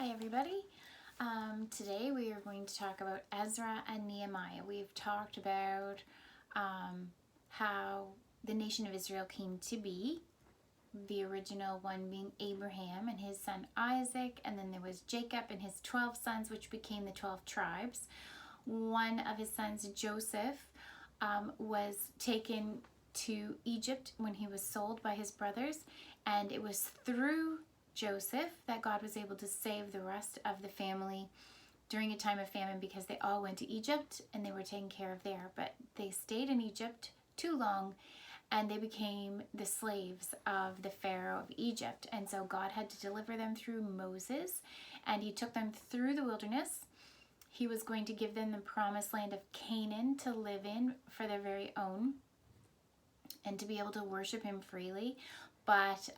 Hi everybody. Today we are going to talk about Ezra and Nehemiah. We've talked about how the nation of Israel came to be, the original one being Abraham and his son Isaac, and then there was Jacob and his 12 sons, which became the 12 tribes. One of his sons, Joseph, was taken to Egypt when he was sold by his brothers, and it was through Joseph that God was able to save the rest of the family during a time of famine, because they all went to Egypt and they were taken care of there, but they stayed in Egypt too long and they became the slaves of the Pharaoh of Egypt. And so God had to deliver them through Moses, and he took them through the wilderness. He was going to give them the promised land of Canaan to live in for their very own and to be able to worship him freely. But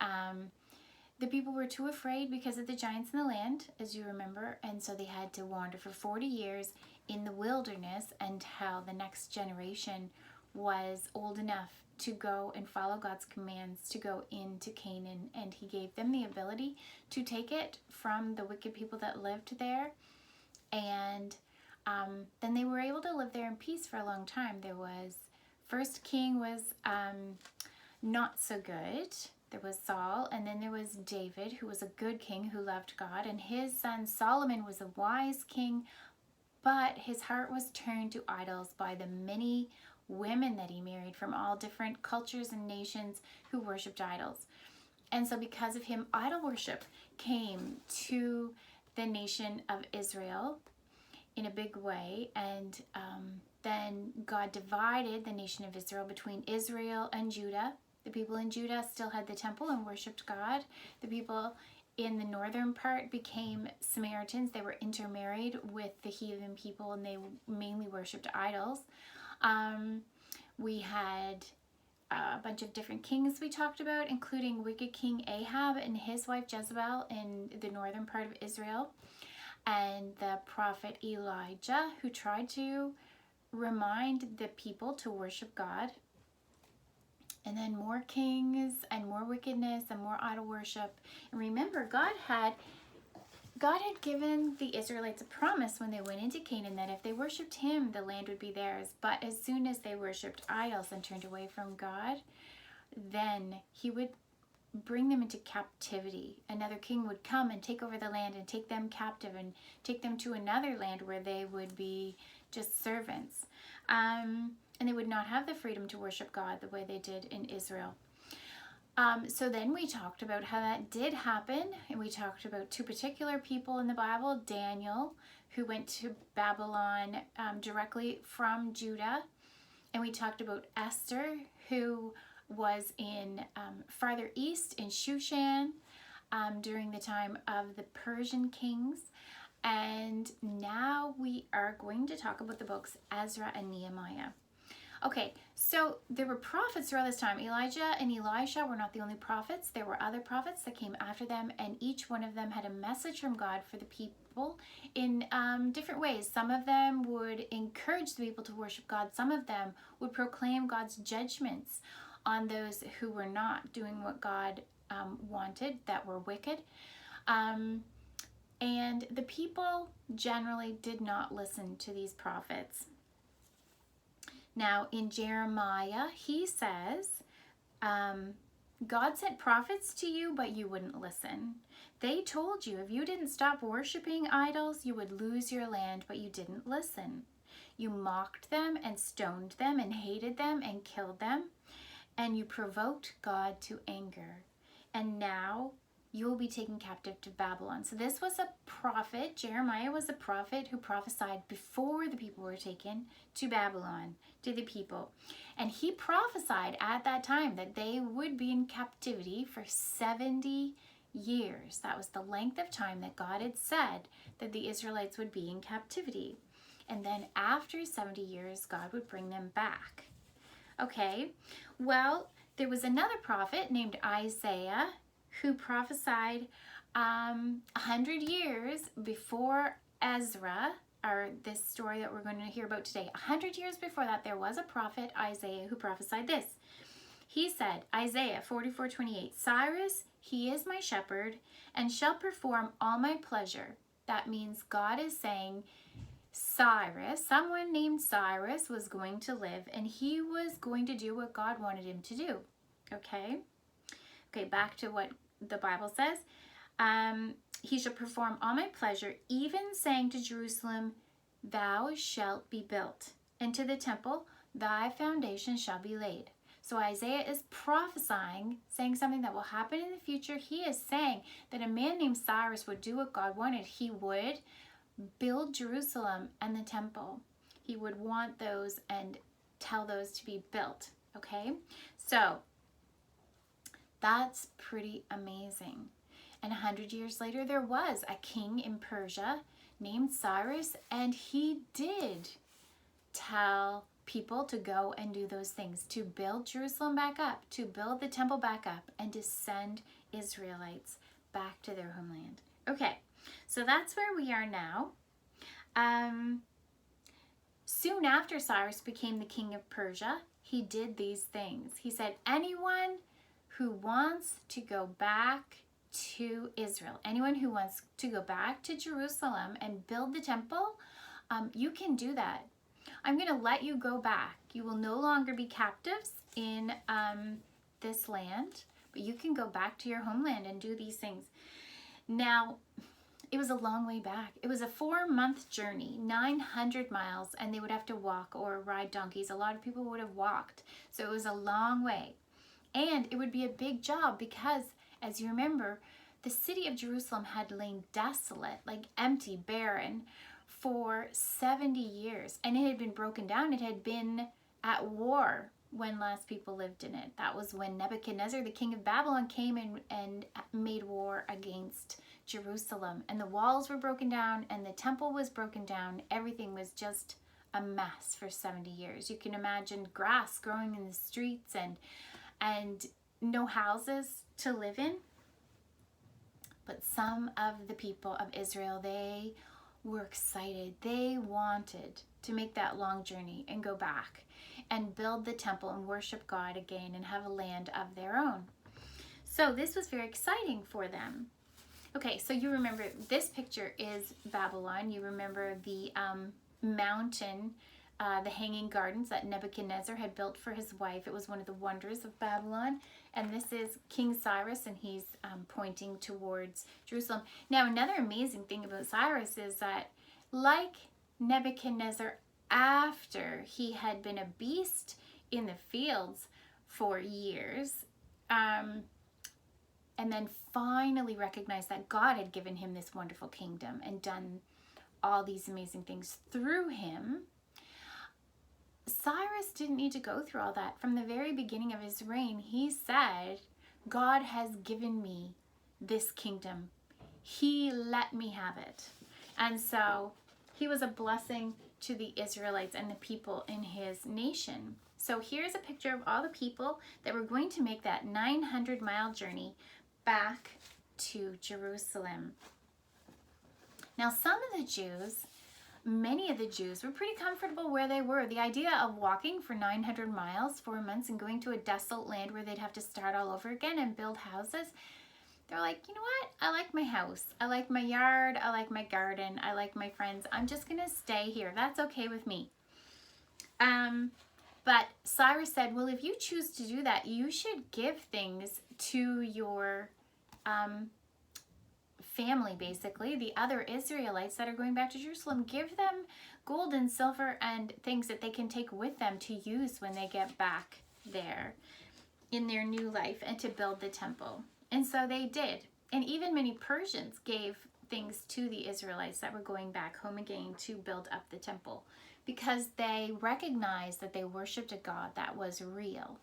the people were too afraid because of the giants in the land, as you remember, and so they had to wander for 40 years in the wilderness until the next generation was old enough to go and follow God's commands to go into Canaan, and he gave them the ability to take it from the wicked people that lived there. And then they were able to live there in peace for a long time. There was, first king was not so good. There was Saul, and then there was David, who was a good king who loved God, and his son Solomon was a wise king, but his heart was turned to idols by the many women that he married from all different cultures and nations who worshipped idols. And so because of him, idol worship came to the nation of Israel in a big way, and then God divided the nation of Israel between Israel and Judah. The people in Judah still had the temple and worshipped God. The people in the northern part became Samaritans. They were intermarried with the heathen people, and they mainly worshipped idols. We had a bunch of different kings we talked about, including wicked King Ahab and his wife Jezebel in the northern part of Israel, and the prophet Elijah, who tried to remind the people to worship God. And then more kings and more wickedness and more idol worship. And remember, God had given the Israelites a promise when they went into Canaan that if they worshipped him, the land would be theirs. But as soon as they worshipped idols and turned away from God, then he would bring them into captivity. Another king would come and take over the land and take them captive and take them to another land where they would be just servants. And they would not have the freedom to worship God the way they did in Israel. So then we talked about how that did happen, and we talked about two particular people in the Bible, Daniel, who went to Babylon directly from Judah, and we talked about Esther, who was in farther east in Shushan during the time of the Persian kings. And now we are going to talk about the books Ezra and Nehemiah. Okay, so there were prophets throughout this time. Elijah and Elisha were not the only prophets. There were other prophets that came after them, and each one of them had a message from God for the people in different ways. Some of them would encourage the people to worship God. Some of them would proclaim God's judgments on those who were not doing what God wanted, that were wicked. And the people generally did not listen to these prophets. Now, in Jeremiah, he says, God sent prophets to you, but you wouldn't listen. They told you if you didn't stop worshiping idols, you would lose your land, but you didn't listen. You mocked them and stoned them and hated them and killed them, and you provoked God to anger. And now you will be taken captive to Babylon. So this was a prophet. Jeremiah was a prophet who prophesied before the people were taken to Babylon, to the people. And he prophesied at that time that they would be in captivity for 70 years. That was the length of time that God had said that the Israelites would be in captivity. And then after 70 years, God would bring them back. Okay, well, there was another prophet named Isaiah who prophesied 100 years before Ezra, or this story that we're going to hear about today. 100 years before that, there was a prophet, Isaiah, who prophesied this. He said, Isaiah 44:28, Cyrus, he is my shepherd and shall perform all my pleasure. That means God is saying Cyrus, someone named Cyrus, was going to live and he was going to do what God wanted him to do. Okay? Okay, back to what the Bible says. He shall perform all my pleasure, even saying to Jerusalem, thou shalt be built, and to the temple, thy foundation shall be laid. So Isaiah is prophesying, saying something that will happen in the future. He is saying that a man named Cyrus would do what God wanted. He would build Jerusalem and the temple. He would want those and tell those to be built. Okay? So that's pretty amazing. And 100 years later, there was a king in Persia named Cyrus, and he did tell people to go and do those things, to build Jerusalem back up, to build the temple back up, and to send Israelites back to their homeland. Okay, so that's where we are now. Soon after Cyrus became the king of Persia, he did these things. He said, anyone who wants to go back to Israel, anyone who wants to go back to Jerusalem and build the temple, you can do that. I'm going to let you go back. You will no longer be captives in this land, but you can go back to your homeland and do these things. Now, it was a long way back. It was a 4-month journey, 900 miles, and they would have to walk or ride donkeys. A lot of people would have walked, so it was a long way. And it would be a big job because, as you remember, the city of Jerusalem had lain desolate, like empty, barren, for 70 years. And it had been broken down. It had been at war when last people lived in it. That was when Nebuchadnezzar, the king of Babylon, came and made war against Jerusalem. And the walls were broken down and the temple was broken down. Everything was just a mess for 70 years. You can imagine grass growing in the streets and no houses to live in. But some of the people of Israel, they were excited. They wanted to make that long journey and go back and build the temple and worship God again and have a land of their own. So this was very exciting for them. Okay, so you remember this picture is Babylon. You remember the mountain, the hanging gardens that Nebuchadnezzar had built for his wife. It was one of the wonders of Babylon. And this is King Cyrus, and he's pointing towards Jerusalem. Now, another amazing thing about Cyrus is that, like Nebuchadnezzar, after he had been a beast in the fields for years, and then finally recognized that God had given him this wonderful kingdom and done all these amazing things through him, Cyrus didn't need to go through all that. From the very beginning of his reign, he said, God has given me this kingdom. He let me have it. And so he was a blessing to the Israelites and the people in his nation. So here's a picture of all the people that were going to make that 900-mile journey back to Jerusalem. Now, some of the Jews, many of the Jews, were pretty comfortable where they were. The idea of walking for 900 miles, 4 months, and going to a desolate land where they'd have to start all over again and build houses, they're like, you know what? I like my house. I like my yard. I like my garden. I like my friends. I'm just going to stay here. That's okay with me. But Cyrus said, well, if you choose to do that, you should give things to your family, basically, the other Israelites that are going back to Jerusalem. Give them gold and silver and things that they can take with them to use when they get back there in their new life and to build the temple. And so they did. And even many Persians gave things to the Israelites that were going back home again to build up the temple because they recognized that they worshiped a God that was real.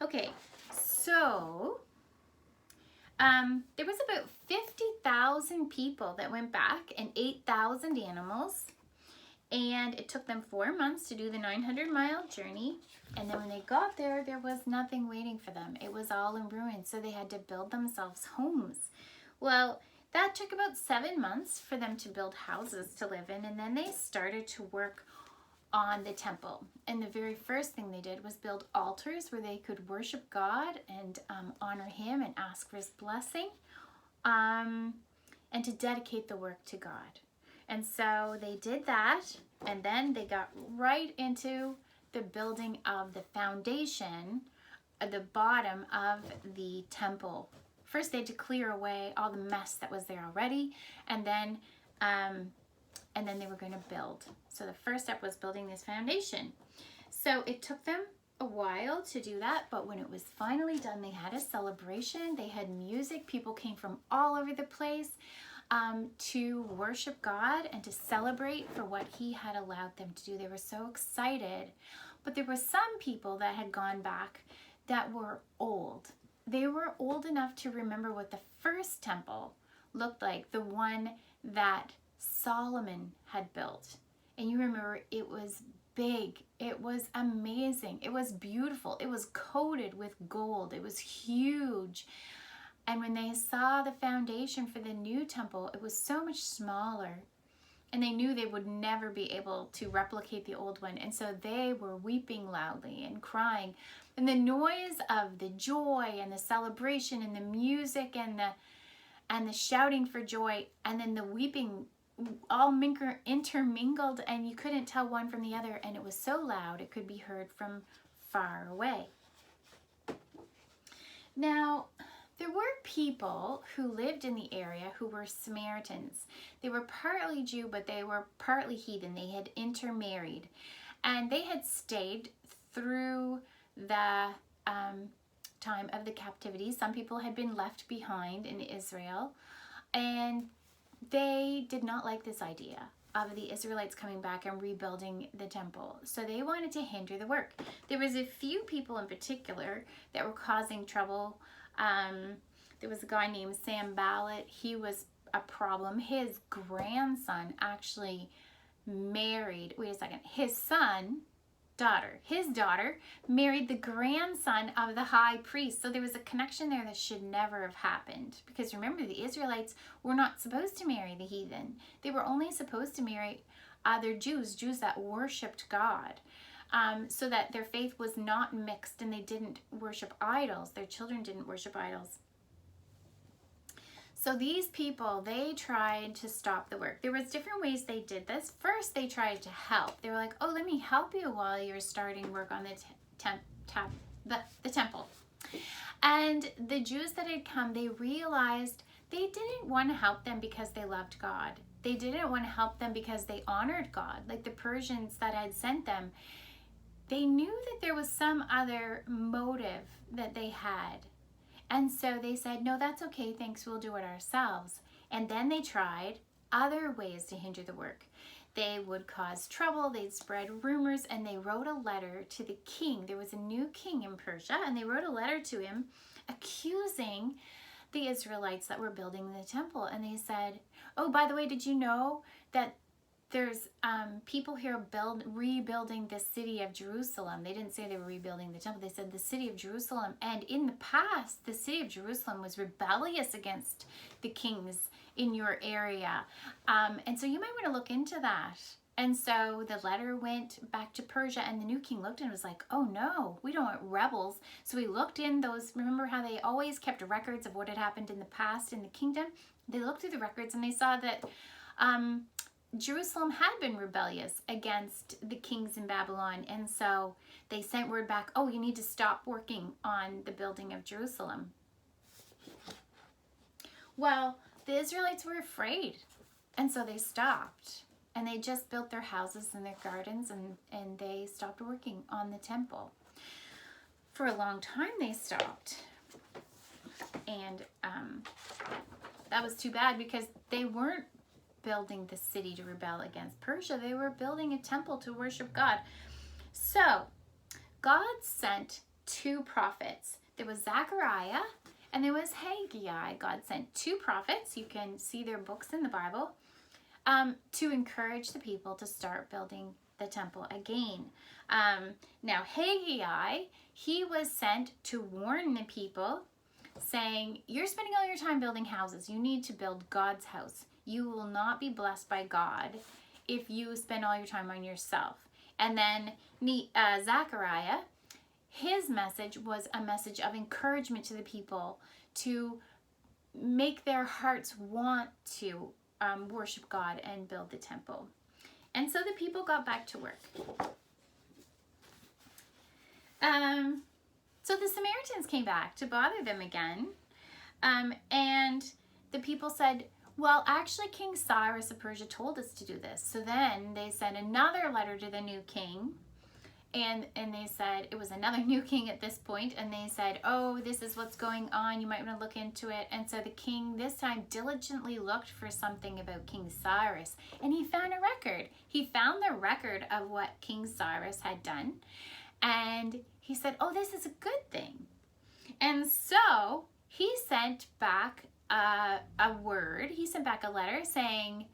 Okay, so there was about 50,000 people that went back and 8,000 animals. And it took them 4 months to do the 900-mile journey. And then when they got there, there was nothing waiting for them. It was all in ruins, so they had to build themselves homes. Well, that took about 7 months for them to build houses to live in. And then they started to work on the temple. And the very first thing they did was build altars where they could worship God and honor him and ask for his blessing, and to dedicate the work to God. And so they did that, and then they got right into the building of the foundation at the bottom of the temple. First they had to clear away all the mess that was there already, and then they were going to build. So the first step was building this foundation. So it took them a while to do that, but when it was finally done, they had a celebration. They had music. People came from all over the place to worship God and to celebrate for what he had allowed them to do. They were so excited. But there were some people that had gone back that were old. They were old enough to remember what the first temple looked like, the one that Solomon had built. And you remember it was big, it was amazing, it was beautiful, it was coated with gold, it was huge. And when they saw the foundation for the new temple, it was so much smaller. And they knew they would never be able to replicate the old one. And so they were weeping loudly and crying. And the noise of the joy and the celebration and the music and the shouting for joy and then the weeping all intermingled, and you couldn't tell one from the other. And it was so loud it could be heard from far away. Now, there were people who lived in the area who were Samaritans. They were partly Jew, but they were partly heathen. They had intermarried. And they had stayed through the time of the captivity. Some people had been left behind in Israel. And they did not like this idea of the Israelites coming back and rebuilding the temple. So they wanted to hinder the work. There was a few people in particular that were causing trouble. There was a guy named Sanballat. He was a problem. His grandson actually married, his daughter married the grandson of the high priest. So there was a connection there that should never have happened. Because remember, the Israelites were not supposed to marry the heathen. They were only supposed to marry other Jews that worshipped God. So that their faith was not mixed and they didn't worship idols. Their children didn't worship idols. So these people, they tried to stop the work. There was different ways they did this. First, they tried to help. They were like, oh, let me help you while you're starting work on the temple. And the Jews that had come, they realized they didn't want to help them because they loved God. They didn't want to help them because they honored God, like the Persians that had sent them. They knew that there was some other motive that they had. And so they said, no, that's okay, thanks, we'll do it ourselves. And then they tried other ways to hinder the work. They would cause trouble, they'd spread rumors, and they wrote a letter to the king. There was a new king in Persia, and they wrote a letter to him accusing the Israelites that were building the temple. And they said, oh, by the way, did you know that there's people here rebuilding the city of Jerusalem? They didn't say they were rebuilding the temple. They said the city of Jerusalem. And in the past, the city of Jerusalem was rebellious against the kings in your area. And so you might want to look into that. And so the letter went back to Persia, and the new king looked and was like, oh no, we don't want rebels. So he looked in those, remember how they always kept records of what had happened in the past in the kingdom? They looked through the records and they saw that Jerusalem had been rebellious against the kings in Babylon, and so they sent word back, oh, you need to stop working on the building of Jerusalem. Well, the Israelites were afraid, and so they stopped, and they just built their houses and their gardens, and they stopped working on the temple. For a long time they stopped, and that was too bad because they weren't building the city to rebel against Persia. They were building a temple to worship God. So God sent two prophets. There was Zechariah and there was Haggai. God sent two prophets. You can see their books in the Bible, to encourage the people to start building the temple again. Now Haggai, he was sent to warn the people, saying, you're spending all your time building houses. You need to build God's house. You will not be blessed by God if you spend all your time on yourself. And then Zechariah, his message was a message of encouragement to the people to make their hearts want to worship God and build the temple. And so the people got back to work. So the Samaritans came back to bother them again. And the people said, well, actually, King Cyrus of Persia told us to do this. So then they sent another letter to the new king. And they said, it was another new king at this point, and they said, oh, this is what's going on. You might want to look into it. And so the king this time diligently looked for something about King Cyrus, and he found a record. He found the record of what King Cyrus had done, and he said, oh, this is a good thing. And so he sent back he sent back a letter saying,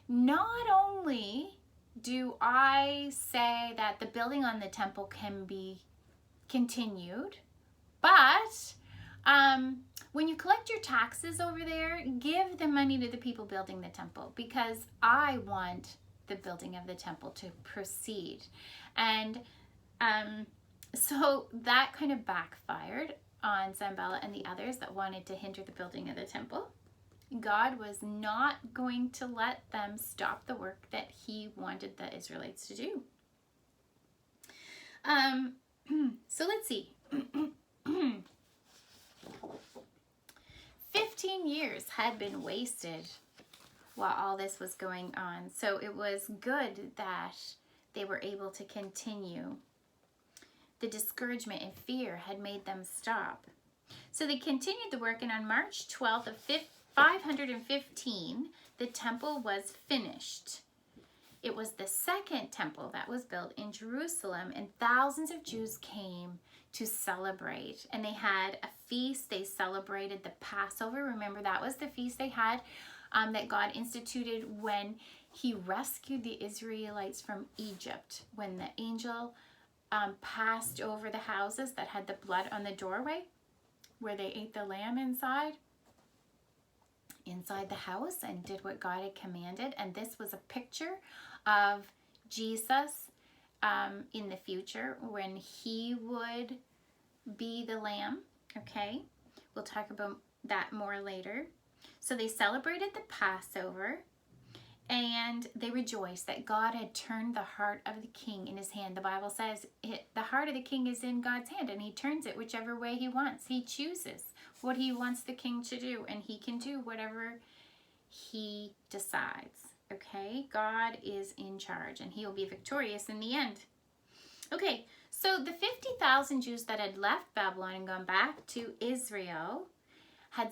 not only do I say that the building on the temple can be continued, but when you collect your taxes over there, give the money to the people building the temple, because I want the building of the temple to proceed. And so that kind of backfired on Sanballat and the others that wanted to hinder the building of the temple. God was not going to let them stop the work that he wanted the Israelites to do. So let's see. 15 years had been wasted while all this was going on. So it was good that they were able to continue. The discouragement and fear had made them stop. So they continued the work, and on March 12th of 515, the temple was finished. It was the second temple that was built in Jerusalem, and thousands of Jews came to celebrate. And they had a feast. They celebrated the Passover. Remember, that was the feast they had that God instituted when he rescued the Israelites from Egypt, when the angel passed over the houses that had the blood on the doorway, where they ate the lamb inside the house and did what God had commanded. And this was a picture of Jesus in the future when he would be the lamb. Okay, we'll talk about that more later. So they celebrated the Passover, and they rejoiced that God had turned the heart of the king in his hand. The Bible says the heart of the king is in God's hand, and he turns it whichever way he wants. He chooses what he wants the king to do, and he can do whatever he decides. Okay, God is in charge, and he will be victorious in the end. Okay, so the 50,000 Jews that had left Babylon and gone back to Israel had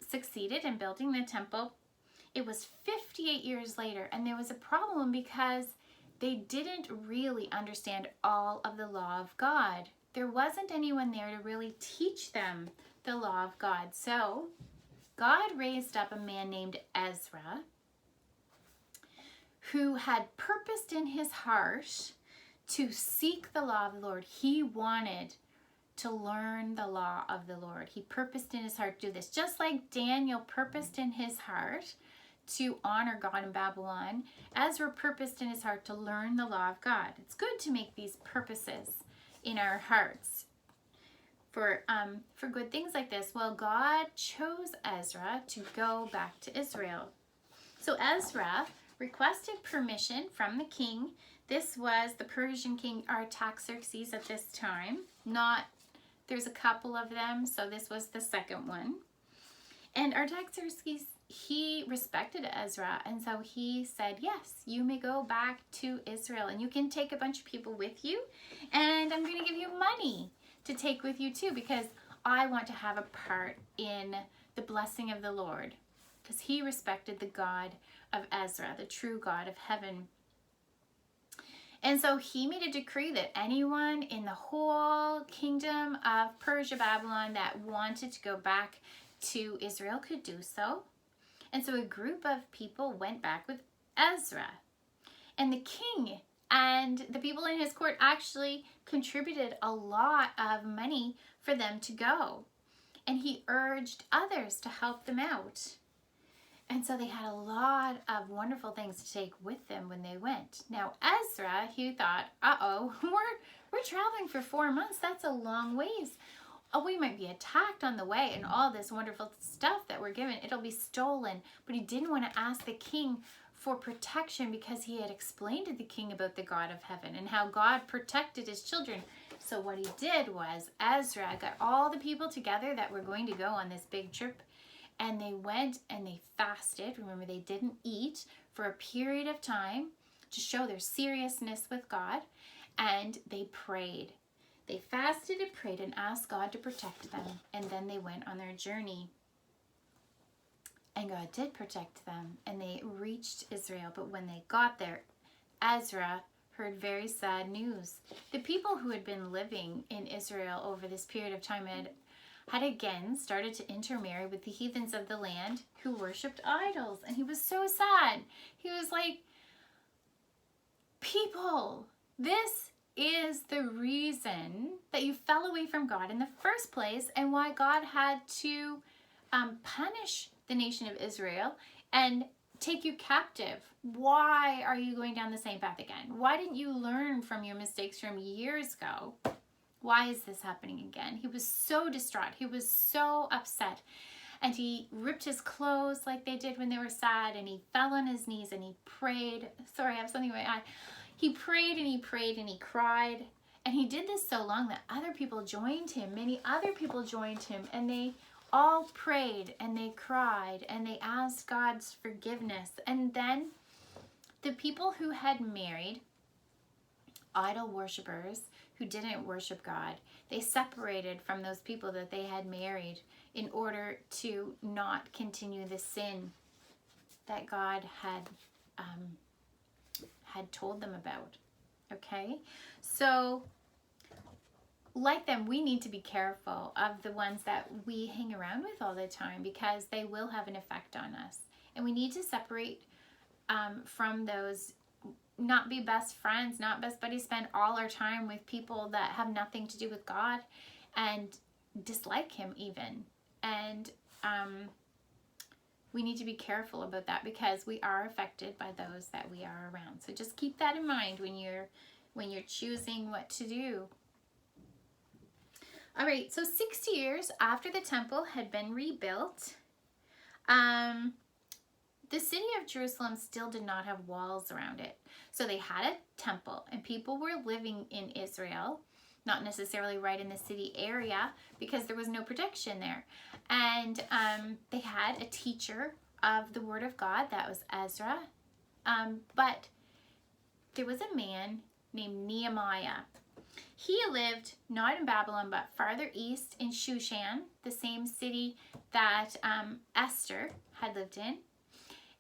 succeeded in building the temple. It was 58 years later, and there was a problem because they didn't really understand all of the law of God. There wasn't anyone there to really teach them the law of God. So God raised up a man named Ezra, who had purposed in his heart to seek the law of the Lord. He wanted to learn the law of the Lord. He purposed in his heart to do this. Just like Daniel purposed in his heart to honor God in Babylon, Ezra purposed in his heart to learn the law of God. It's good to make these purposes in our hearts for good things like this. Well, God chose Ezra to go back to Israel. So Ezra requested permission from the king. This was the Persian king Artaxerxes at this time. There's a couple of them, so this was the second one. And Artaxerxes, he respected Ezra, and so he said, yes, you may go back to Israel, and you can take a bunch of people with you, and I'm going to give you money to take with you too, because I want to have a part in the blessing of the Lord, because he respected the God of Ezra, the true God of heaven. And so he made a decree that anyone in the whole kingdom of Persia, Babylon, that wanted to go back to Israel could do so. And so a group of people went back with Ezra. And the king and the people in his court actually contributed a lot of money for them to go. And he urged others to help them out. And so they had a lot of wonderful things to take with them when they went. Now Ezra, he thought, uh-oh, we're traveling for 4 months. That's a long ways. Oh, we might be attacked on the way, and all this wonderful stuff that we're given, it'll be stolen. But he didn't want to ask the king for protection because he had explained to the king about the God of heaven and how God protected his children. So what he did was Ezra got all the people together that were going to go on this big trip, and they went and they fasted. Remember, they didn't eat for a period of time to show their seriousness with God, and they prayed. They fasted and prayed and asked God to protect them, and then they went on their journey. And God did protect them, and they reached Israel. But when they got there, Ezra heard very sad news. The people who had been living in Israel over this period of time had again started to intermarry with the heathens of the land who worshipped idols. And he was so sad. He was like, people, this is the reason that you fell away from God in the first place, and why God had to punish the nation of Israel and take you captive. Why are you going down the same path again? Why didn't you learn from your mistakes from years ago? Why is this happening again? He was so distraught. He was so upset. And he ripped his clothes like they did when they were sad, and he fell on his knees and he prayed. Sorry, I have something in my eye. He prayed and he prayed and he cried. And he did this so long that other people joined him. Many other people joined him, and they all prayed and they cried and they asked God's forgiveness. And then the people who had married idol worshippers who didn't worship God, they separated from those people that they had married in order to not continue the sin that God had told them about. Okay, so like them, we need to be careful of the ones that we hang around with all the time, because they will have an effect on us. And we need to separate from those, not be best friends, not best buddies, spend all our time with people that have nothing to do with God and dislike him even. And we need to be careful about that, because we are affected by those that we are around. So just keep that in mind when you're choosing what to do. All right, so 60 years after the temple had been rebuilt, the city of Jerusalem still did not have walls around it. So they had a temple, and people were living in Israel, not necessarily right in the city area, because there was no protection there. And they had a teacher of the Word of God, that was Ezra. But there was a man named Nehemiah. He lived not in Babylon, but farther east in Shushan, the same city that Esther had lived in.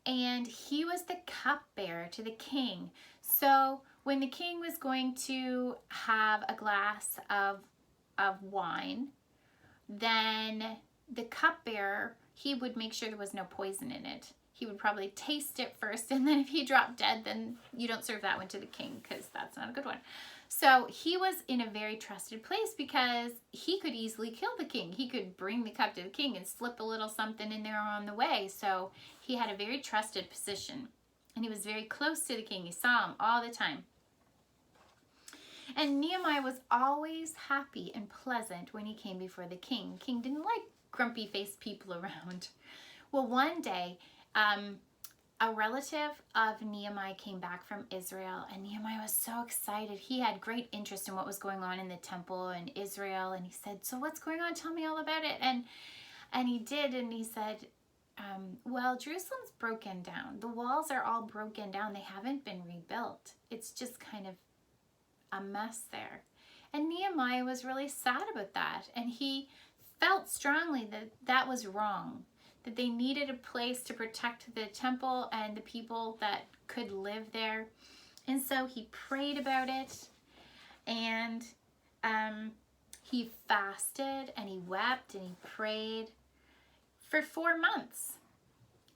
And he was the cupbearer to the king. So when the king was going to have a glass of wine, then the cupbearer, he would make sure there was no poison in it. He would probably taste it first, and then if he dropped dead, then you don't serve that one to the king, because that's not a good one. So he was in a very trusted place, because he could easily kill the king. He could bring the cup to the king and slip a little something in there on the way. So he had a very trusted position, and he was very close to the king. He saw him all the time. And Nehemiah was always happy and pleasant when he came before the king. The king didn't like grumpy-faced people around. Well, one day, a relative of Nehemiah came back from Israel, and Nehemiah was so excited. He had great interest in what was going on in the temple in Israel, and he said, "So what's going on? Tell me all about it." And he did, and he said, well, Jerusalem's broken down. The walls are all broken down. They haven't been rebuilt. It's just kind of a mess there. And Nehemiah was really sad about that, and he felt strongly that that was wrong, that they needed a place to protect the temple and the people that could live there. And so he prayed about it, and he fasted and he wept and he prayed for 4 months.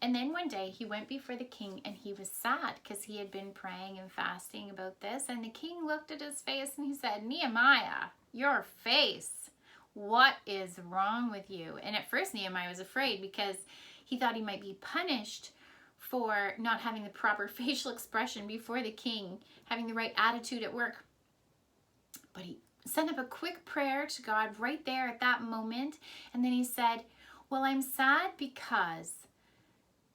And then one day he went before the king, and he was sad because he had been praying and fasting about this. And the king looked at his face and he said, "Nehemiah, your face, what is wrong with you?" And at first Nehemiah was afraid, because He thought he might be punished for not having the proper facial expression before the king, having the right attitude at work. But he sent up a quick prayer to God right there at that moment. And then he said, well, I'm sad because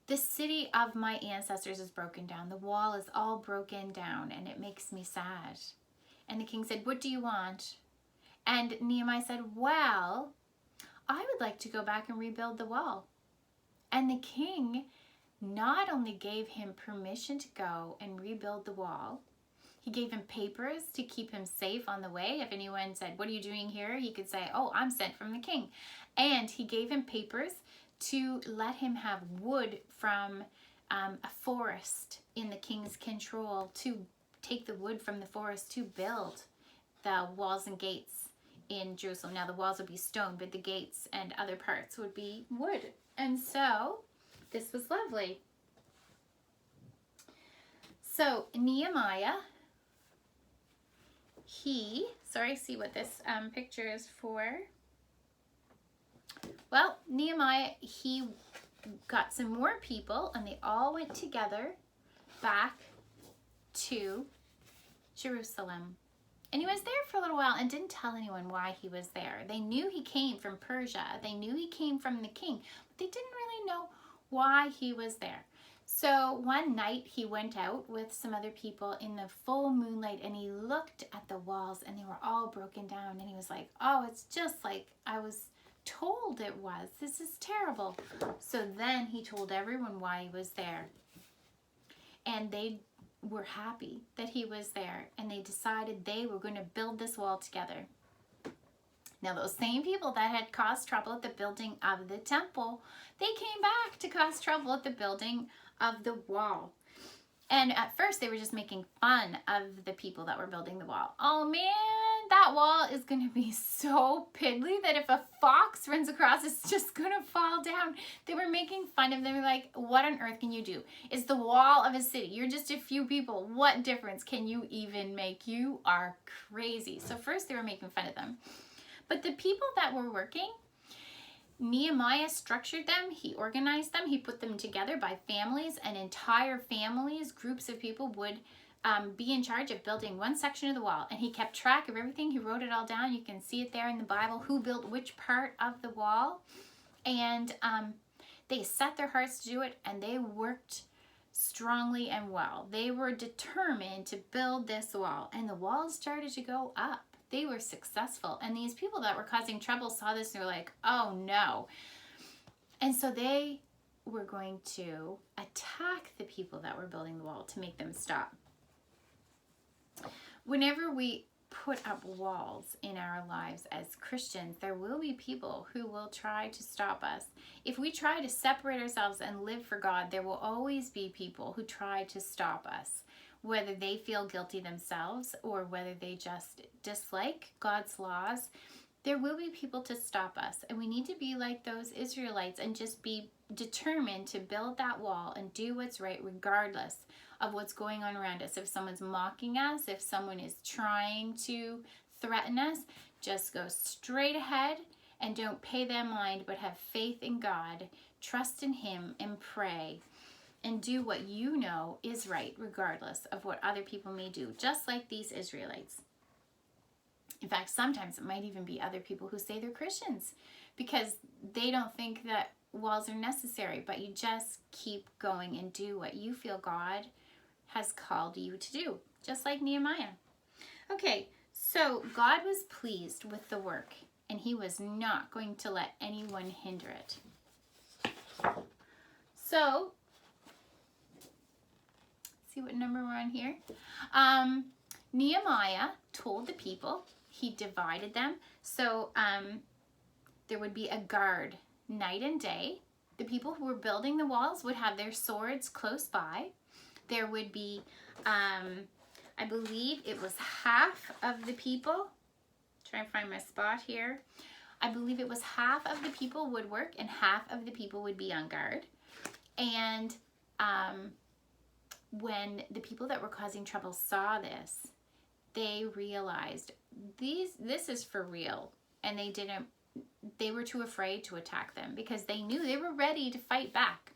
the city of my ancestors is broken down. The wall is all broken down and it makes me sad. And the king said, what do you want? And Nehemiah said, well, I would like to go back and rebuild the wall. And the king not only gave him permission to go and rebuild the wall, he gave him papers to keep him safe on the way. If anyone said, what are you doing here? He could say, oh, I'm sent from the king. And he gave him papers to let him have wood from a forest in the king's control, to take the wood from the forest to build the walls and gates in Jerusalem. Now the walls would be stone, but the gates and other parts would be wood. And so this was lovely. So Nehemiah, see what this picture is for. Well, Nehemiah, he got some more people and they all went together back to Jerusalem. And he was there for a little while and didn't tell anyone why he was there. They knew he came from Persia. They knew he came from the king, but they didn't really know why he was there. So one night he went out with some other people in the full moonlight and he looked at the walls and they were all broken down. And he was like, oh, it's just like I was told it was. This is terrible. So then he told everyone why he was there. And they were happy that he was there. And they decided they were going to build this wall together. Now those same people that had caused trouble at the building of the temple, they came back to cause trouble at the building of the wall. And at first they were just making fun of the people that were building the wall. Oh man, that wall is going to be so piddly that if a fox runs across, it's just going to fall down. They were making fun of them. They're like, what on earth can you do? It's the wall of a city. You're just a few people. What difference can you even make? You are crazy. So first they were making fun of them. But the people that were working, Nehemiah structured them, he organized them, he put them together by families, and entire families, groups of people would be in charge of building one section of the wall. And he kept track of everything. He wrote it all down. You can see it there in the Bible, who built which part of the wall. And they set their hearts to do it, and they worked strongly and well. They were determined to build this wall, and the walls started to go up. They were successful. And these people that were causing trouble saw this and they were like, oh no. And so they were going to attack the people that were building the wall to make them stop. Whenever we put up walls in our lives as Christians, there will be people who will try to stop us. If we try to separate ourselves and live for God, there will always be people who try to stop us, whether they feel guilty themselves or whether they just dislike God's laws. There will be people to stop us, and we need to be like those Israelites and just be determined to build that wall and do what's right regardless of what's going on around us. If someone's mocking us, if someone is trying to threaten us, just go straight ahead and don't pay them mind, but have faith in God, trust in Him, and pray. And do what you know is right, regardless of what other people may do, just like these Israelites. In fact, sometimes it might even be other people who say they're Christians because they don't think that walls are necessary, but you just keep going and do what you feel God has called you to do, just like Nehemiah. Okay, so God was pleased with the work, and He was not going to let anyone hinder it. So, see what number we're on here. Nehemiah told the people, he divided them. So there would be a guard night and day. The people who were building the walls would have their swords close by. There would be, I believe it was half of the people. Try to find my spot here. I believe it was half of the people would work and half of the people would be on guard. And when the people that were causing trouble saw this, they realized this is for real, and they didn't they were too afraid to attack them because they knew they were ready to fight back.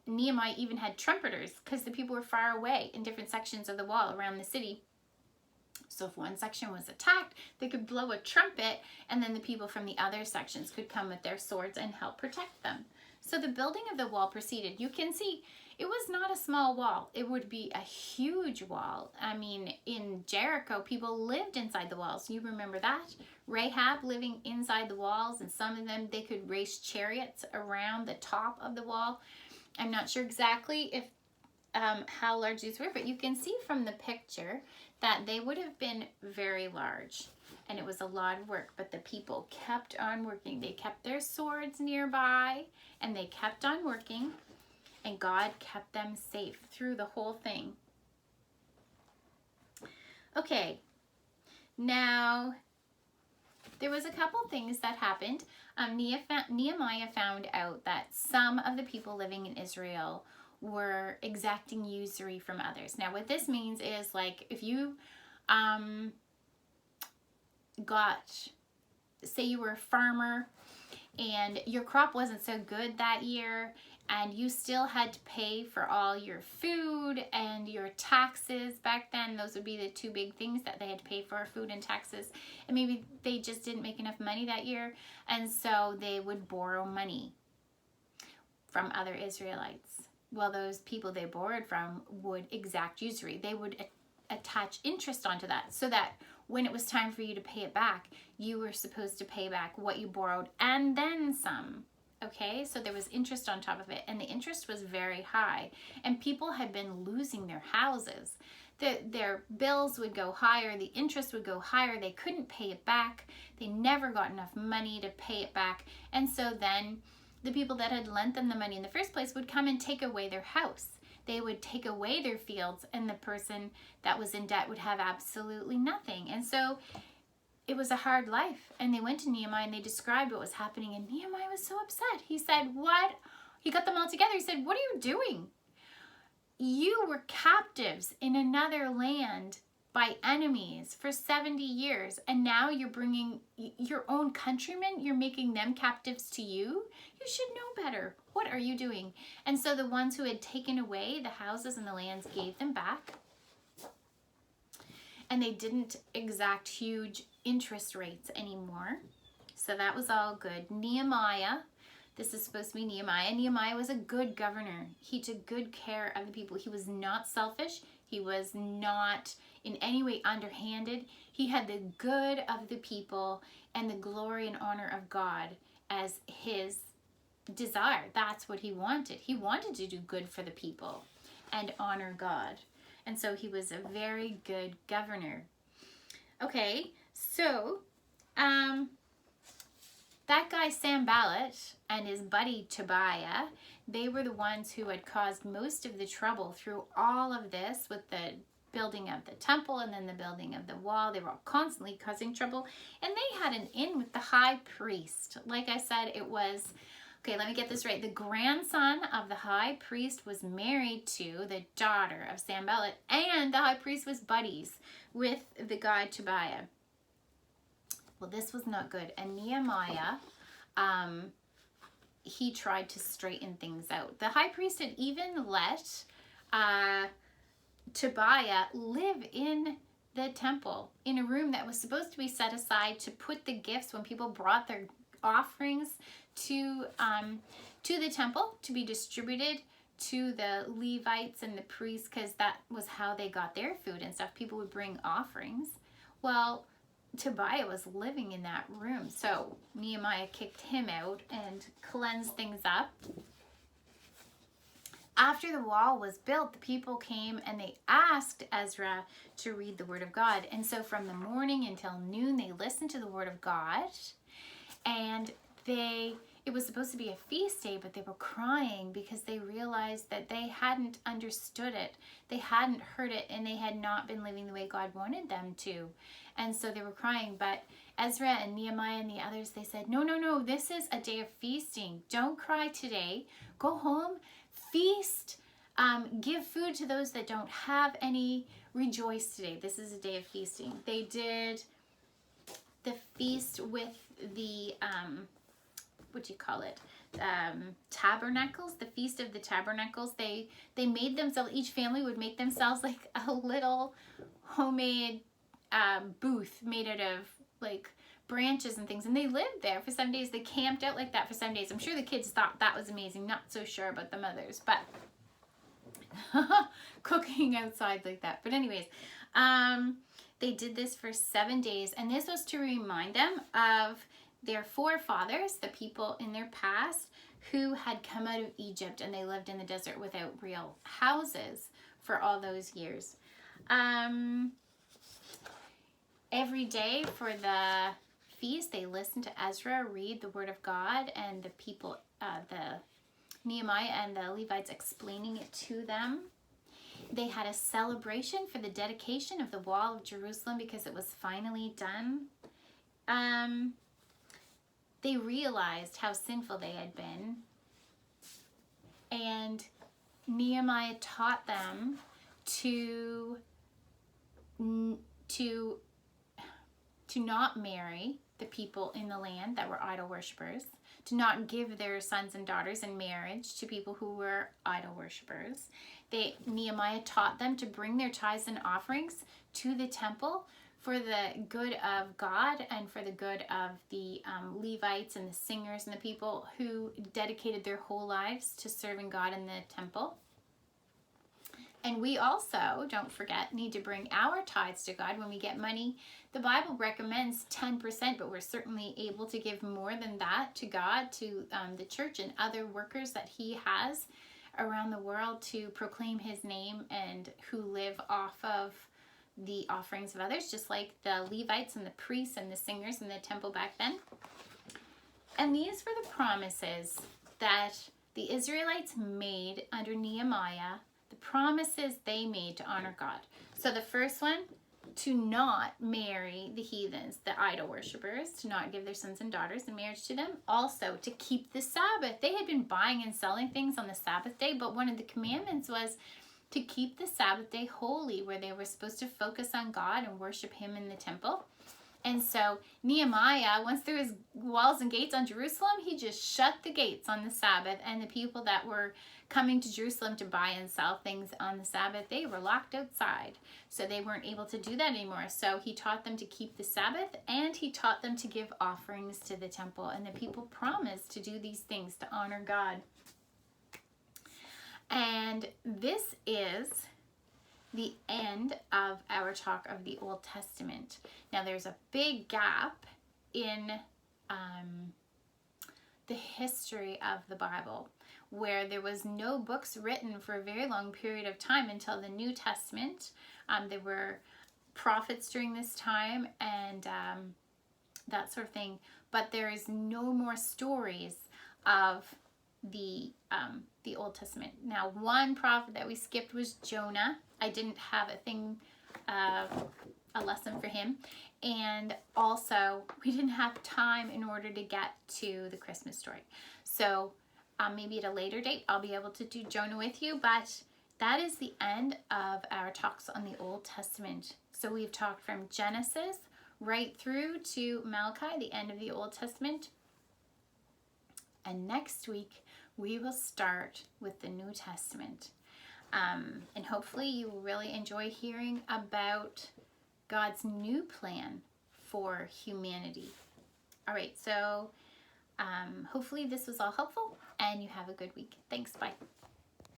Nehemiah even had trumpeters because the people were far away in different sections of the wall around the city. So if one section was attacked, they could blow a trumpet, and then the people from the other sections could come with their swords and help protect them. So the building of the wall proceeded. You can see it was not a small wall. It would be a huge wall. I mean, in Jericho, people lived inside the walls. You remember that? Rahab living inside the walls, and some of them, they could race chariots around the top of the wall. I'm not sure exactly if how large these were, but you can see from the picture that they would have been very large, and it was a lot of work, but the people kept on working. They kept their swords nearby, and they kept on working, and God kept them safe through the whole thing. Okay, now there was a couple things that happened. Nehemiah found out that some of the people living in Israel were exacting usury from others. Now what this means is, like, if you say you were a farmer and your crop wasn't so good that year, and you still had to pay for all your food and your taxes. Back then, those would be the two big things that they had to pay for, food and taxes. And maybe they just didn't make enough money that year, and so they would borrow money from other Israelites. Well, those people they borrowed from would exact usury. They would attach interest onto that, so that when it was time for you to pay it back, you were supposed to pay back what you borrowed and then some. Okay, so there was interest on top of it, and the interest was very high, and people had been losing their houses. Their bills would go higher, the interest would go higher, they couldn't pay it back, they never got enough money to pay it back, and so then the people that had lent them the money in the first place would come and take away their house. They would take away their fields, and the person that was in debt would have absolutely nothing. And so it was a hard life. And they went to Nehemiah and they described what was happening, and Nehemiah was so upset. He said, what? He got them all together. He said, what are you doing? You were captives in another land by enemies for 70 years, and now you're bringing your own countrymen, you're making them captives to you? You should know better. What are you doing? And so the ones who had taken away the houses and the lands gave them back, and they didn't exact huge interest rates anymore. So that was all good. Nehemiah, this is supposed to be Nehemiah. Nehemiah was a good governor. He took good care of the people. He was not selfish. He was not in any way underhanded. He had the good of the people and the glory and honor of God as his desire. That's what he wanted. He wanted to do good for the people and honor God. And so he was a very good governor. Okay, so that guy Sanballat and his buddy Tobiah, they were the ones who had caused most of the trouble through all of this with the building of the temple and then the building of the wall. They were all constantly causing trouble, and they had an in with the high priest. Like I said, it was, okay, let me get this right. The grandson of the high priest was married to the daughter of Sanballat, and the high priest was buddies with the guy Tobiah. Well, this was not good. And Nehemiah, he tried to straighten things out. The high priest had even let Tobiah live in the temple in a room that was supposed to be set aside to put the gifts when people brought their offerings to the temple to be distributed to the Levites and the priests, because that was how they got their food and stuff. People would bring offerings. Well, Tobiah was living in that room, so Nehemiah kicked him out and cleansed things up. After the wall was built, the people came and they asked Ezra to read the word of God. And so from the morning until noon, they listened to the word of God. And it was supposed to be a feast day, but they were crying because they realized that they hadn't understood it. They hadn't heard it, and they had not been living the way God wanted them to. And so they were crying. But Ezra and Nehemiah and the others, they said, no, no, no, this is a day of feasting. Don't cry today. Go home, feast, give food to those that don't have any. Rejoice today. This is a day of feasting. They the feast with the, what do you call it? Tabernacles, the Feast of the Tabernacles. They made themselves, each family would make themselves like a little homemade booth made out of like branches and things, and they lived there for 7 days. They camped out like that for 7 days. I'm sure the kids thought that was amazing. Not so sure about the mothers, but cooking outside like that. But anyways, they did this for 7 days, and this was to remind them of their forefathers, the people in their past who had come out of Egypt, and they lived in the desert without real houses for all those years. Every day for the feast, they listened to Ezra read the word of God, and the people, the Nehemiah and the Levites explaining it to them. They had a celebration for the dedication of the wall of Jerusalem because it was finally done. They realized how sinful they had been, and Nehemiah taught them to not marry the people in the land that were idol worshippers, to not give their sons and daughters in marriage to people who were idol worshippers. Nehemiah taught them to bring their tithes and offerings to the temple for the good of God and for the good of the Levites and the singers and the people who dedicated their whole lives to serving God in the temple. And we also, don't forget, need to bring our tithes to God when we get money. The Bible recommends 10%, but we're certainly able to give more than that to God, to the church and other workers that He has around the world to proclaim His name and who live off of the offerings of others, just like the Levites and the priests and the singers in the temple back then. And these were the promises that the Israelites made under Nehemiah, the promises they made to honor God. So the first one, to not marry the heathens, the idol worshippers, to not give their sons and daughters in marriage to them. Also, to keep the Sabbath. They had been buying and selling things on the Sabbath day, but one of the commandments was to keep the Sabbath day holy, where they were supposed to focus on God and worship Him in the temple. And so Nehemiah, once there was walls and gates on Jerusalem, he just shut the gates on the Sabbath, and the people that were coming to Jerusalem to buy and sell things on the Sabbath, they were locked outside. So they weren't able to do that anymore. So he taught them to keep the Sabbath, and he taught them to give offerings to the temple. And the people promised to do these things to honor God. And this is the end of our talk of the Old Testament. Now there's a big gap in the history of the Bible, where there was no books written for a very long period of time until the New Testament. There were prophets during this time and that sort of thing, but there is no more stories of the Old Testament. Now, one prophet that we skipped was Jonah. I didn't have a lesson for him, and also we didn't have time in order to get to the Christmas story. So maybe at a later date I'll be able to do Jonah with you, but that is the end of our talks on the Old Testament. So we've talked from Genesis right through to Malachi, the end of the Old Testament. And next week we will start with the New Testament. And hopefully you will really enjoy hearing about God's new plan for humanity. All right, so hopefully this was all helpful, and you have a good week. Thanks, bye.